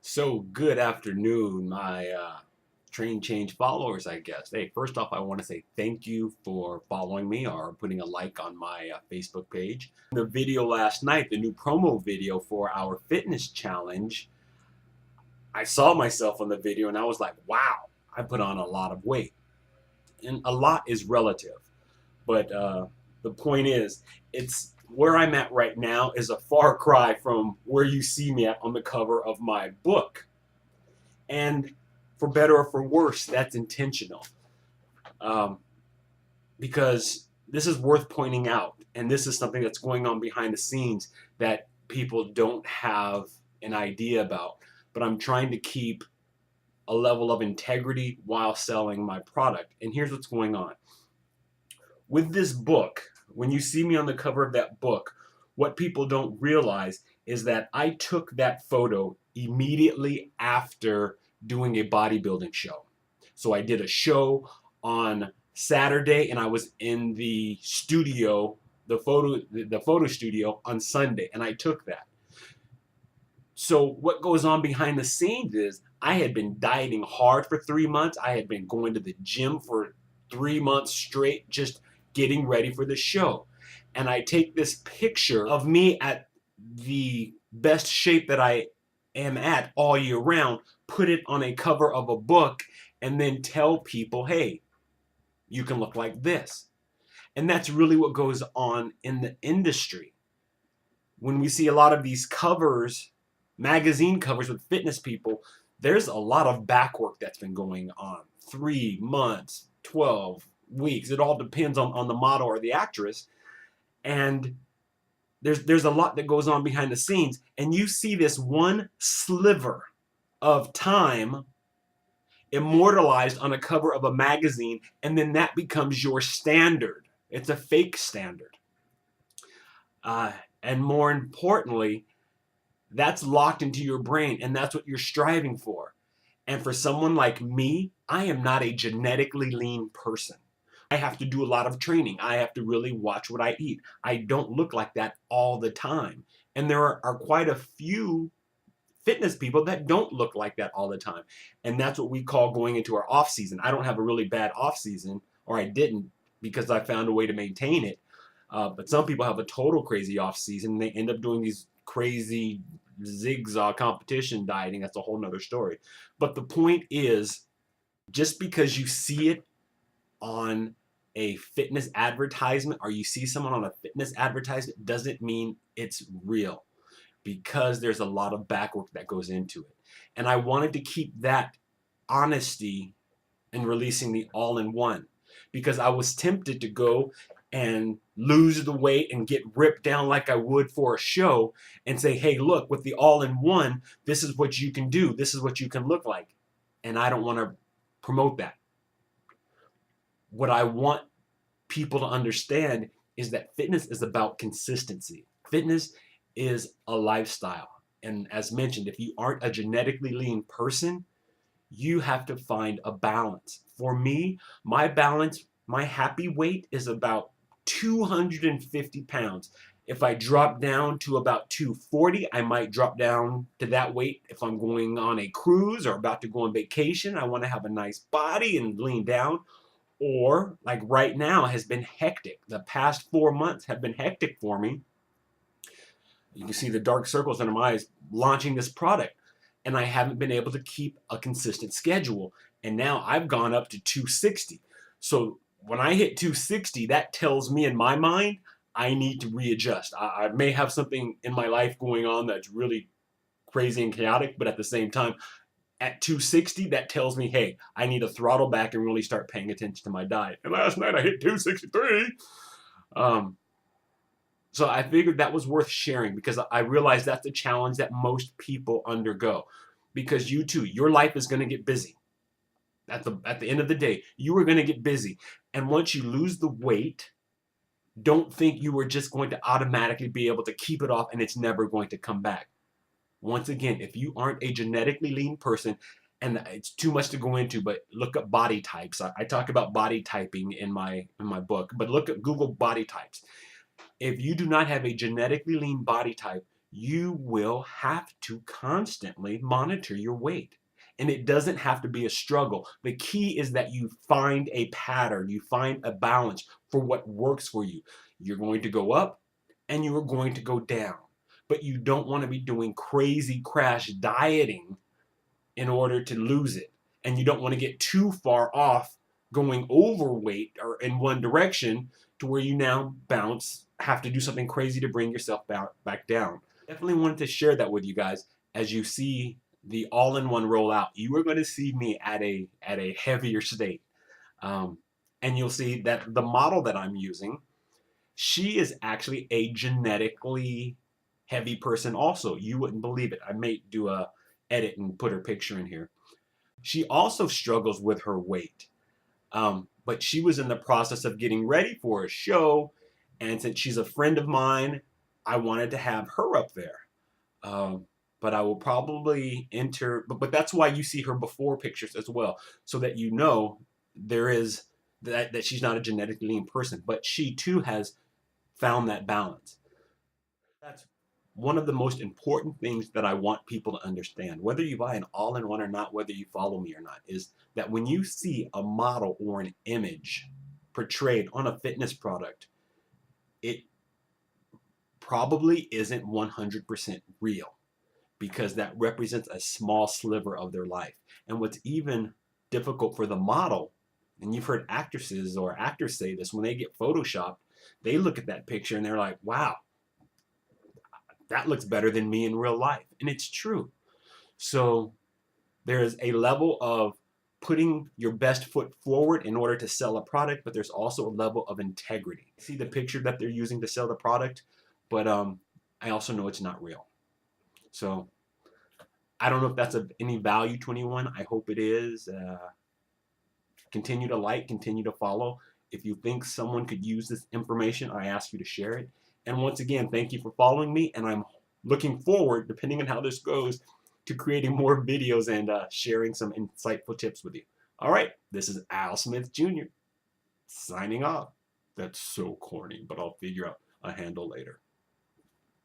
So good afternoon, my TrainChange followers, I guess. Hey, first off, I want to say thank you for following me or putting a like on my Facebook page. The video last night, the new promo video for our fitness challenge, I saw myself on the video and I was like, wow, I put on a lot of weight. And a lot is relative. But the point is, it's where I'm at right now is a far cry from where you see me at on the cover of my book. And for better or for worse, that's intentional. Um, because this is worth pointing out. And this is something that's going on behind the scenes that people don't have an idea about. But I'm trying to keep a level of integrity while selling my product. And here's what's going on. With this book, when you see me on the cover of that book, what people don't realize is that I took that photo immediately after doing a bodybuilding show. So I did a show on Saturday and I was in the studio, the photo studio on Sunday, and I took that. So what goes on behind the scenes is I had been dieting hard for 3 months. I had been going to the gym for 3 months straight, just getting ready for the show. And I take this picture of me at the best shape that I am at all year round, put it on a cover of a book, and then tell people, hey, you can look like this. And that's really what goes on in the industry. When we see a lot of these covers, magazine covers with fitness people, there's a lot of back work that's been going on. 3 months, 12 weeks. It all depends on the model or the actress. And there's a lot that goes on behind the scenes. And you see this one sliver of time immortalized on a cover of a magazine, and then that becomes your standard. It's a fake standard. And more importantly, that's locked into your brain, and that's what you're striving for. And for someone like me, I am not a genetically lean person. I have to do a lot of training. I have to really watch what I eat. I don't look like that all the time. And there are quite a few fitness people that don't look like that all the time. And that's what we call going into our off season. I don't have a really bad off season, or I didn't, because I found a way to maintain it. But some people have a total crazy off season. And they end up doing these crazy zigzag competition dieting. That's a whole nother story. But the point is, just because you see it on a fitness advertisement or you see someone on a fitness advertisement doesn't mean it's real, because there's a lot of back work that goes into it. And I wanted to keep that honesty in releasing the all-in-one, because I was tempted to go and lose the weight and get ripped down like I would for a show and say, hey, look, with the all-in-one, this is what you can do. This is what you can look like. And I don't want to promote that. What I want people to understand is that fitness is about consistency. Fitness is a lifestyle. And as mentioned, if you aren't a genetically lean person, you have to find a balance. For me, my balance, my happy weight is about 250 pounds. If I drop down to about 240, I might drop down to that weight if I'm going on a cruise or about to go on vacation. I want to have a nice body and lean down. Or like right now has been hectic. The past 4 months have been hectic for me. You can see the dark circles under my eyes launching this product. And I haven't been able to keep a consistent schedule. And now I've gone up to 260. So when I hit 260, that tells me in my mind, I need to readjust. I may have something in my life going on that's really crazy and chaotic, but at the same time, at 260, that tells me, hey, I need to throttle back and really start paying attention to my diet. And last night I hit 263. So I figured that was worth sharing, because I realized that's the challenge that most people undergo. Because you too, your life is going to get busy. At the end of the day, you are going to get busy. And once you lose the weight, don't think you are just going to automatically be able to keep it off and it's never going to come back. Once again, if you aren't a genetically lean person, and it's too much to go into, but look up body types. I talk about body typing in my book, but look at Google body types. If you do not have a genetically lean body type, you will have to constantly monitor your weight. And it doesn't have to be a struggle. The key is that you find a pattern, you find a balance for what works for you. You're going to go up and you are going to go down. But you don't want to be doing crazy crash dieting in order to lose it. And you don't want to get too far off going overweight or in one direction to where you now have to do something crazy to bring yourself back down. Definitely wanted to share that with you guys as you see the all-in-one roll out. You are going to see me at a heavier state. Um, and you'll see that the model that I'm using, she is actually a genetically heavy person also. You wouldn't believe it. I may do a edit and put her picture in here. She also struggles with her weight. But she was in the process of getting ready for a show, and since she's a friend of mine, I wanted to have her up there. Um, but I will probably enter, but that's why you see her before pictures as well, so that you know there is that she's not a genetically lean person, but she too has found that balance. That's one of the most important things that I want people to understand, whether you buy an all-in-one or not, whether you follow me or not, is that when you see a model or an image portrayed on a fitness product, it probably isn't 100% real because that represents a small sliver of their life. And what's even difficult for the model, and you've heard actresses or actors say this, when they get photoshopped, they look at that picture and they're like, wow, that looks better than me in real life. And it's true. So there is a level of putting your best foot forward in order to sell a product, but there's also a level of integrity. See the picture that they're using to sell the product, but I also know it's not real. So I don't know if that's of any value to anyone. I hope it is. Continue to like, continue to follow. If you think someone could use this information, I ask you to share it. And once again, thank you for following me, and I'm looking forward, depending on how this goes, to creating more videos and sharing some insightful tips with you. All right, this is Al Smith Jr. signing off. That's so corny, but I'll figure out a handle later.